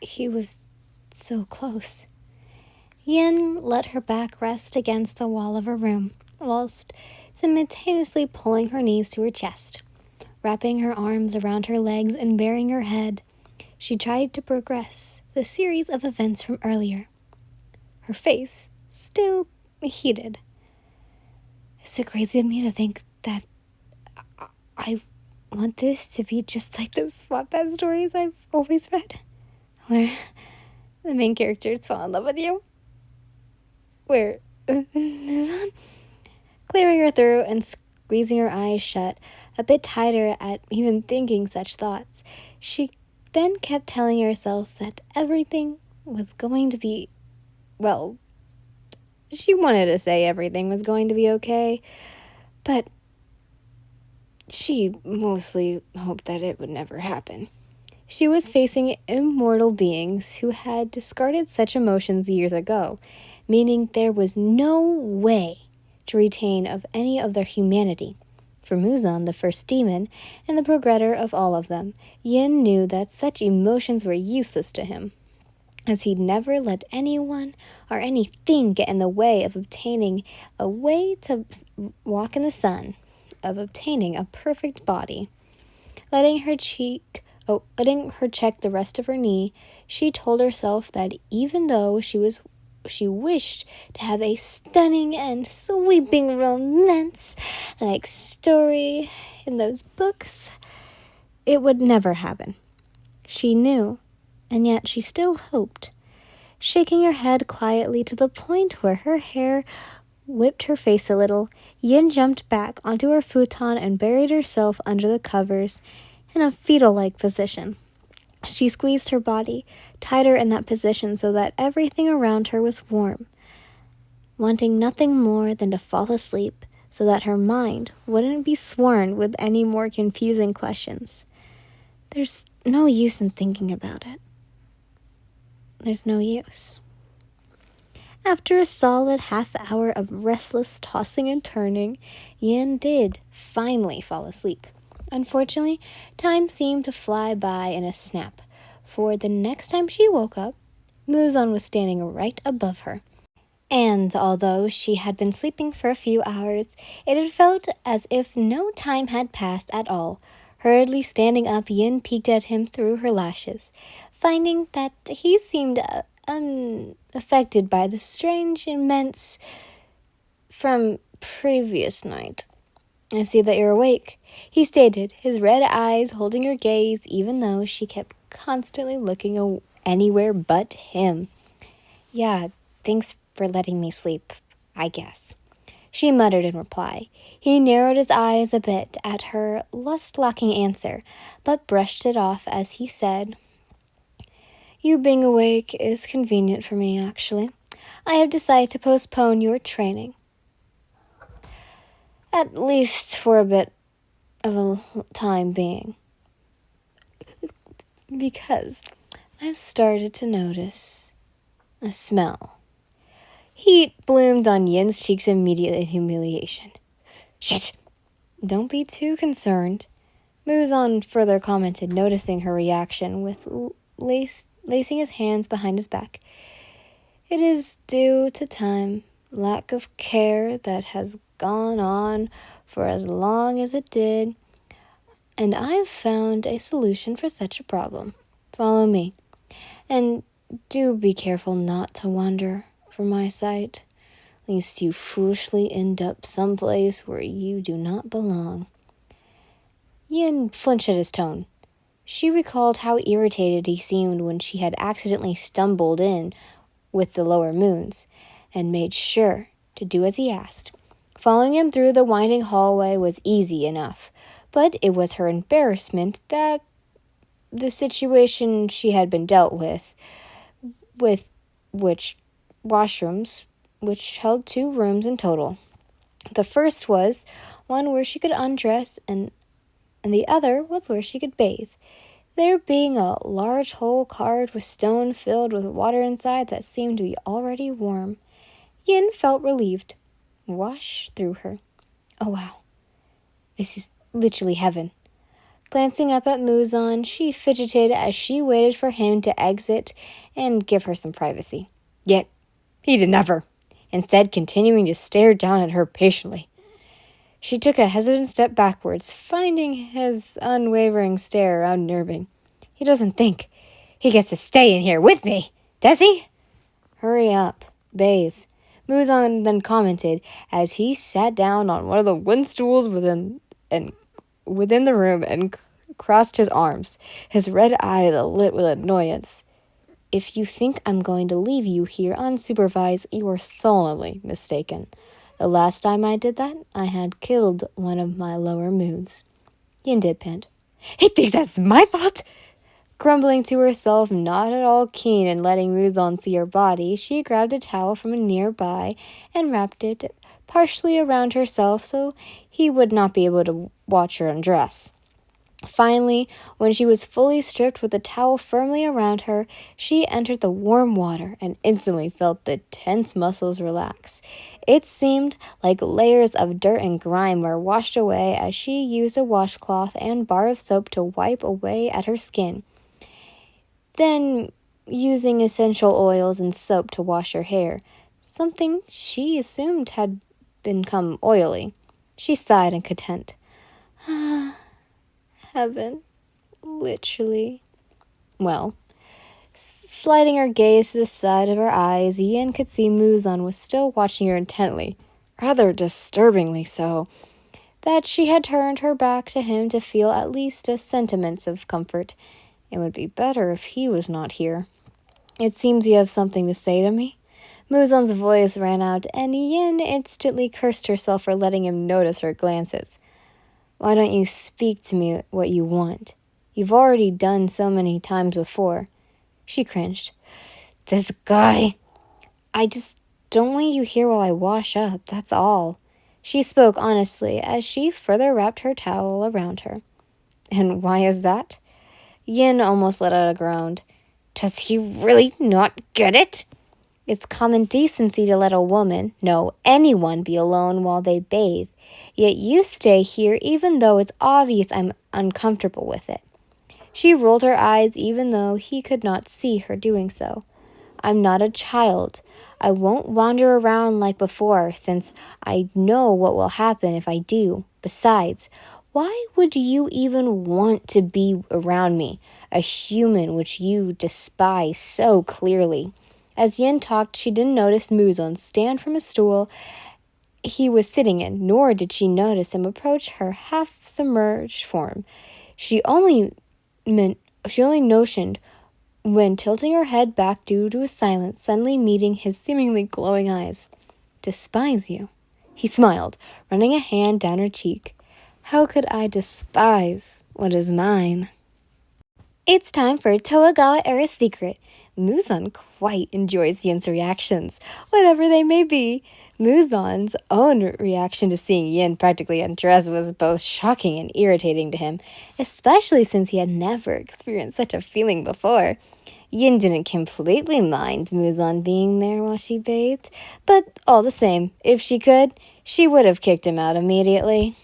He was so close. Yin let her back rest against the wall of her room, whilst simultaneously pulling her knees to her chest. Wrapping her arms around her legs and baring her head, she tried to progress the series of events from earlier. Her face still heated. Is it crazy of me to think that I want this to be just like those Wattpad stories I've always read, where the main characters fall in love with you? Where Muzan, clearing her throat and squeezing her eyes shut a bit tighter at even thinking such thoughts, she then kept telling herself that everything was going to be, well, she wanted to say everything was going to be okay, but she mostly hoped that it would never happen. She was facing immortal beings who had discarded such emotions years ago, meaning there was no way to retain of any of their humanity. For Muzan, the first demon, and the progressor of all of them, Yin knew that such emotions were useless to him, as he'd never let anyone or anything get in the way of obtaining a way to walk in the sun, of obtaining a perfect body. Letting her check the rest of her knee, she told herself that even though she wished to have a stunning and sweeping romance-like story in those books, it would never happen. She knew, and yet she still hoped. Shaking her head quietly to the point where her hair whipped her face a little, Yin jumped back onto her futon and buried herself under the covers in a fetal-like position. She squeezed her body tighter in that position so that everything around her was warm, wanting nothing more than to fall asleep so that her mind wouldn't be swarmed with any more confusing questions. There's no use in thinking about it. There's no use. After a solid half hour of restless tossing and turning, Yin did finally fall asleep. Unfortunately, time seemed to fly by in a snap, for the next time she woke up, Muzan was standing right above her. And although she had been sleeping for a few hours, it had felt as if no time had passed at all. Hurriedly standing up, Yin peeked at him through her lashes, finding that he seemed unaffected by the strange immense from previous night. I see that you're awake, he stated, his red eyes holding her gaze even though she kept constantly looking anywhere but him. Yeah, thanks for letting me sleep, I guess, she muttered in reply. He narrowed his eyes a bit at her lust-locking answer, but brushed it off as he said, You being awake is convenient for me, actually. I have decided to postpone your training. At least for a bit of a time being. Because I've started to notice a smell. Heat bloomed on Yin's cheeks immediately in humiliation. Shit! Don't be too concerned, Muzan further commented, noticing her reaction with lacing his hands behind his back. It is due to time, lack of care that has gone on for as long as it did, and I've found a solution for such a problem. Follow me, and do be careful not to wander from my sight, lest you foolishly end up someplace where you do not belong. Yin flinched at his tone. She recalled how irritated he seemed when she had accidentally stumbled in with the lower moons, and made sure to do as he asked. Following him through the winding hallway was easy enough, but it was her embarrassment that the situation she had been dealt with which washrooms, which held 2 rooms in total. The first was one where she could undress, and the other was where she could bathe. There being a large hole carved with stone filled with water inside that seemed to be already warm, Yin felt relieved. Wash through her. Oh wow, this is literally heaven. Glancing up at Muzan, she fidgeted as she waited for him to exit and give her some privacy. Yet, he did never, instead continuing to stare down at her patiently. She took a hesitant step backwards, finding his unwavering stare unnerving. He doesn't think he gets to stay in here with me, does he? Hurry up, bathe, Muzan then commented as he sat down on one of the wooden stools within the room and crossed his arms, his red eye lit with annoyance. If you think I'm going to leave you here unsupervised, you are sorely mistaken. The last time I did that, I had killed one of my lower moods. Yin did pant. He thinks that's my fault? Grumbling to herself, not at all keen in letting Muzan see her body, she grabbed a towel from nearby and wrapped it partially around herself so he would not be able to watch her undress. Finally, when she was fully stripped with the towel firmly around her, she entered the warm water and instantly felt the tense muscles relax. It seemed like layers of dirt and grime were washed away as she used a washcloth and bar of soap to wipe away at her skin. Then, using essential oils and soap to wash her hair, something she assumed had become oily. She sighed in content. Heaven. Literally. Well, sliding her gaze to the side of her eyes, Yin could see Muzan was still watching her intently, rather disturbingly so, that she had turned her back to him to feel at least a sentiment of comfort. It would be better if he was not here. It seems you have something to say to me. Muzan's voice ran out, and Yin instantly cursed herself for letting him notice her glances. Why don't you speak to me what you want? You've already done so many times before. She cringed. This guy. I just don't want you here while I wash up, that's all. She spoke honestly as she further wrapped her towel around her. And why is that? Yin almost let out a groan. Does he really not get it? It's common decency to let a woman, no, anyone, be alone while they bathe. Yet you stay here even though it's obvious I'm uncomfortable with it. She rolled her eyes even though he could not see her doing so. I'm not a child. I won't wander around like before since I know what will happen if I do. Besides, why would you even want to be around me, a human which you despise so clearly? As Yin talked, she didn't notice Muzan stand from a stool he was sitting in, nor did she notice him approach her half-submerged form. She only notioned when tilting her head back due to his silence, suddenly meeting his seemingly glowing eyes. Despise you? He smiled, running a hand down her cheek. How could I despise what is mine? It's time for Toagawa Era's Secret. Muzan quite enjoys Yin's reactions, whatever they may be. Muzan's own reaction to seeing Yin practically undressed was both shocking and irritating to him, especially since he had never experienced such a feeling before. Yin didn't completely mind Muzan being there while she bathed, but all the same, if she could, she would have kicked him out immediately.